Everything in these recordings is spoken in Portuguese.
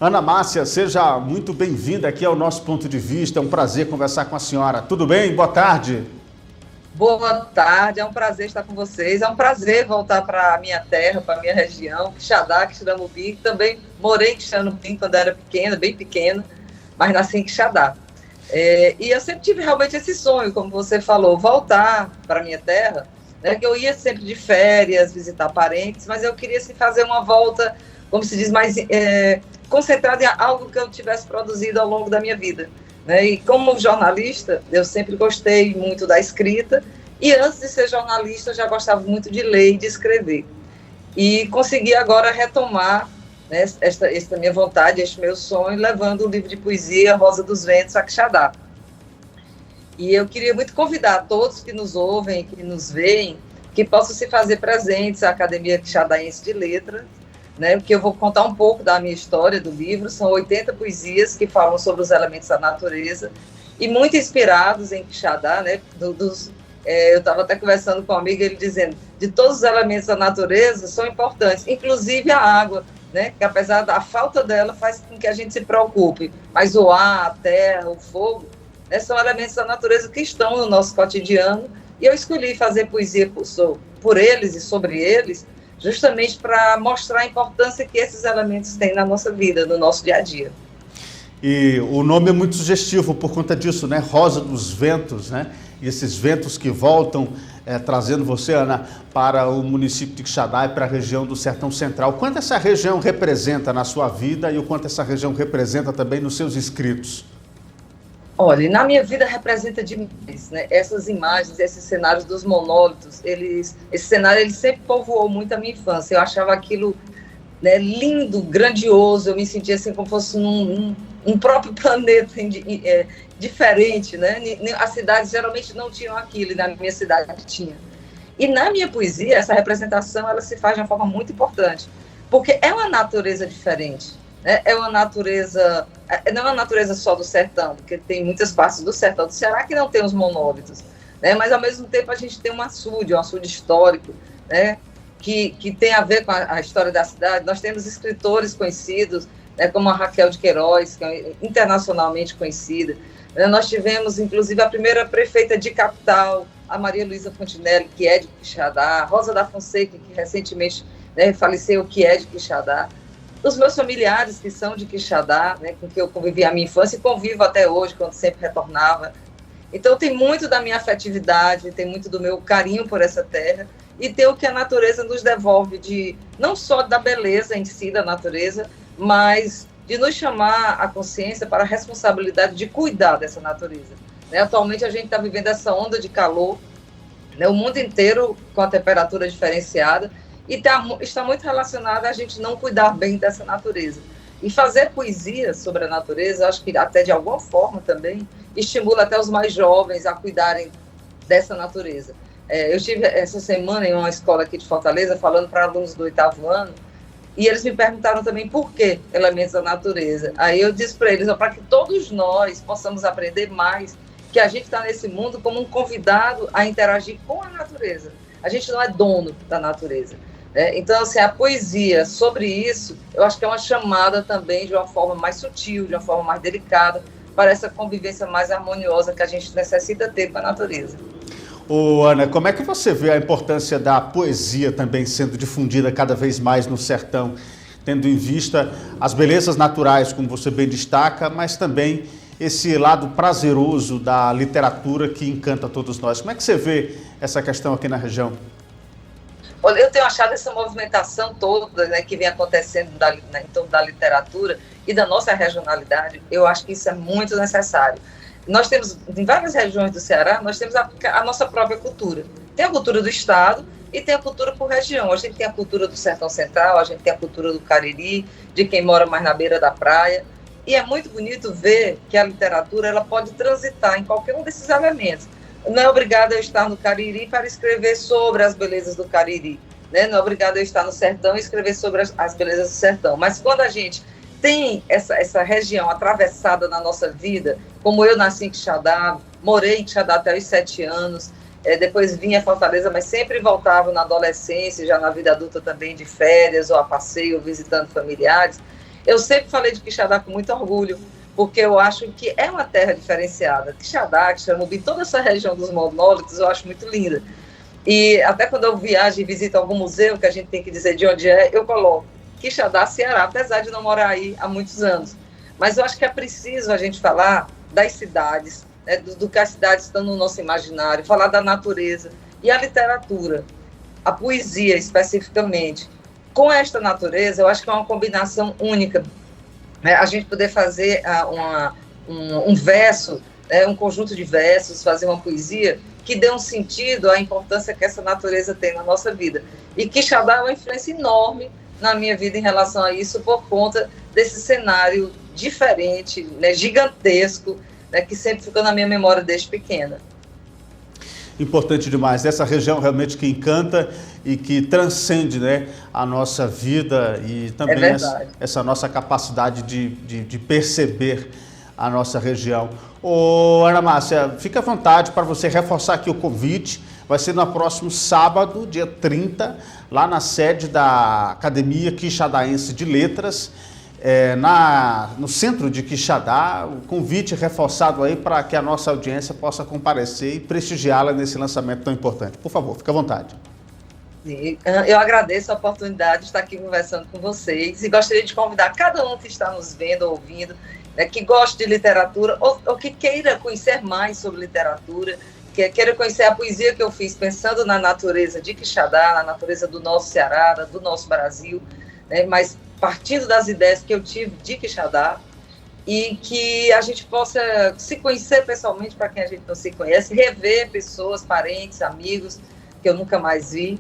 Ana Márcia, seja muito bem-vinda aqui ao nosso ponto de vista. É um prazer conversar com a senhora. Tudo bem? Boa tarde. Boa tarde, é um prazer estar com vocês. É um prazer voltar para a minha terra, para a minha região, Quixadá, Quixeramobim. Também morei em Quixeramobim quando era pequena, bem pequena, mas nasci em Quixadá. E eu sempre tive realmente esse sonho, como você falou, voltar para a minha terra, né, que eu ia sempre de férias, visitar parentes, mas eu queria assim, fazer uma volta, como se diz, mais concentrada em algo que eu tivesse produzido ao longo da minha vida. Né? E como jornalista, eu sempre gostei muito da escrita, e antes de ser jornalista, eu já gostava muito de ler e de escrever. E consegui agora retomar, né, esta minha vontade, este meu sonho, levando o livro de poesia Rosa dos Ventos a Quixadá. E eu queria muito convidar todos que nos ouvem, que nos veem, que possam se fazer presentes à Academia Quixadaense de Letras, né, porque eu vou contar um pouco da minha história do livro. São 80 poesias que falam sobre os elementos da natureza, e muito inspirados em Quixadá, né, eu estava até conversando com um amigo, ele dizendo, de todos os elementos da natureza são importantes, inclusive a água, né, que apesar da falta dela faz com que a gente se preocupe, mas o ar, a terra, o fogo, né, são elementos da natureza que estão no nosso cotidiano, e eu escolhi fazer poesia por eles e sobre eles, justamente para mostrar a importância que esses elementos têm na nossa vida, no nosso dia a dia. E o nome é muito sugestivo por conta disso, né? Rosa dos Ventos, né? E esses ventos que voltam, trazendo você, Ana, para o município de Quixadá e para a região do Sertão Central. Quanto essa região representa na sua vida e o quanto essa região representa também nos seus escritos? Olha, na minha vida representa demais, né? Essas imagens, esses cenários dos monólitos, esse cenário ele sempre povoou muito a minha infância. Eu achava aquilo, né, lindo, grandioso. Eu me sentia assim como fosse um próprio planeta diferente, né? As cidades geralmente não tinham aquilo, e na minha cidade tinha. E na minha poesia, essa representação ela se faz de uma forma muito importante, porque é uma natureza diferente. É uma natureza, não é uma natureza só do sertão, porque tem muitas partes do sertão do Ceará que não tem os monólitos, né? Mas ao mesmo tempo a gente tem um açude histórico, né? Que tem a ver com a história da cidade. Nós temos escritores conhecidos, né, como a Raquel de Queiroz, que é internacionalmente conhecida. Nós tivemos, inclusive, a primeira prefeita de capital, a Maria Luísa Fontinelli, que é de Quixadá, a Rosa da Fonseca, que recentemente, né, faleceu, que é de Quixadá. Os meus familiares que são de Quixadá, né, com quem eu convivi a minha infância e convivo até hoje, quando sempre retornava. Então tem muito da minha afetividade, tem muito do meu carinho por essa terra, e tem o que a natureza nos devolve, não só da beleza em si da natureza, mas de nos chamar a consciência para a responsabilidade de cuidar dessa natureza. Né? Atualmente a gente está vivendo essa onda de calor, né, o mundo inteiro com a temperatura diferenciada, e está muito relacionada a gente não cuidar bem dessa natureza. E fazer poesia sobre a natureza, acho que até de alguma forma também, estimula até os mais jovens a cuidarem dessa natureza. Eu estive essa semana em uma escola aqui de Fortaleza, falando para alunos do 8º ano, e eles me perguntaram também por que elementos da natureza. Aí eu disse para eles, para que todos nós possamos aprender mais, que a gente está nesse mundo como um convidado a interagir com a natureza. A gente não é dono da natureza. Então, assim, a poesia sobre isso, eu acho que é uma chamada também de uma forma mais sutil, de uma forma mais delicada, para essa convivência mais harmoniosa que a gente necessita ter com a natureza. Ana, como é que você vê a importância da poesia também sendo difundida cada vez mais no sertão, tendo em vista as belezas naturais, como você bem destaca, mas também esse lado prazeroso da literatura que encanta todos nós? Como é que você vê essa questão aqui na região? Olha, eu tenho achado essa movimentação toda, né, que vem acontecendo em torno da literatura e da nossa regionalidade. Eu acho que isso é muito necessário. Nós temos, em várias regiões do Ceará, nós temos a nossa própria cultura. Tem a cultura do estado e tem a cultura por região. A gente tem a cultura do Sertão Central, a gente tem a cultura do Cariri, de quem mora mais na beira da praia. E é muito bonito ver que a literatura ela pode transitar em qualquer um desses elementos. Não é obrigado a estar no Cariri para escrever sobre as belezas do Cariri, né? Não é obrigado a estar no sertão e escrever sobre as belezas do sertão. Mas quando a gente tem essa região atravessada na nossa vida, como eu nasci em Quixadá, morei em Quixadá até os 7 anos, depois vim a Fortaleza, mas sempre voltava na adolescência, já na vida adulta também, de férias ou a passeio, visitando familiares. Eu sempre falei de Quixadá com muito orgulho, porque eu acho que é uma terra diferenciada. Quixadá, Quixeramobim, toda essa região dos monólitos eu acho muito linda. E até quando eu viajo e visito algum museu, que a gente tem que dizer de onde é, eu coloco Quixadá, Ceará, apesar de não morar aí há muitos anos. Mas eu acho que é preciso a gente falar das cidades, né, do que as cidades estão no nosso imaginário, falar da natureza e a literatura, a poesia especificamente. Com esta natureza, eu acho que é uma combinação única. Né? A gente poder fazer um verso, um conjunto de versos, fazer uma poesia que dê um sentido à importância que essa natureza tem na nossa vida. E Quixadá é uma influência enorme na minha vida em relação a isso, por conta desse cenário diferente, né, gigantesco, né, que sempre ficou na minha memória desde pequena. Importante demais. Essa região realmente que encanta e que transcende, né, a nossa vida e também essa nossa capacidade de perceber a nossa região. Ô, Ana Márcia, fica à vontade para você reforçar aqui o convite. Vai ser no próximo sábado, dia 30, lá na sede da Academia Quixadaense de Letras, no centro de Quixadá. O convite reforçado aí para que a nossa audiência possa comparecer e prestigiá-la nesse lançamento tão importante. Por favor, fique à vontade. Eu agradeço a oportunidade de estar aqui conversando com vocês e gostaria de convidar cada um que está nos vendo, ouvindo, que goste de literatura ou que queira conhecer mais sobre literatura, que queira conhecer a poesia que eu fiz pensando na natureza de Quixadá, na natureza do nosso Ceará, do nosso Brasil, né, mas partindo das ideias que eu tive de Quixadá, e que a gente possa se conhecer pessoalmente, para quem a gente não se conhece, rever pessoas, parentes, amigos, que eu nunca mais vi.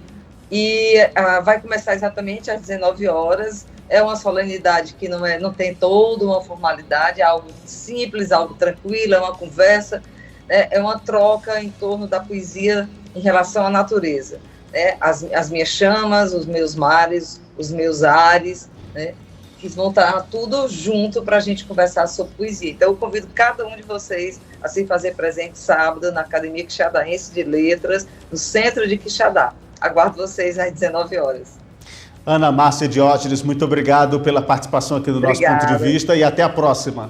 E vai começar exatamente às 19 horas. É uma solenidade que não tem toda uma formalidade, é algo simples, algo tranquilo, é uma conversa, é uma troca em torno da poesia em relação à natureza. Né? As minhas chamas, os meus mares, os meus ares, né? Que vão estar tudo junto para a gente conversar sobre poesia. Então, eu convido cada um de vocês a se fazer presente sábado na Academia Quixadaense de Letras, no centro de Quixadá. Aguardo vocês às 19 horas. Ana Márcia Diógenes, muito obrigado pela participação aqui do nosso Ponto de Vista e até a próxima.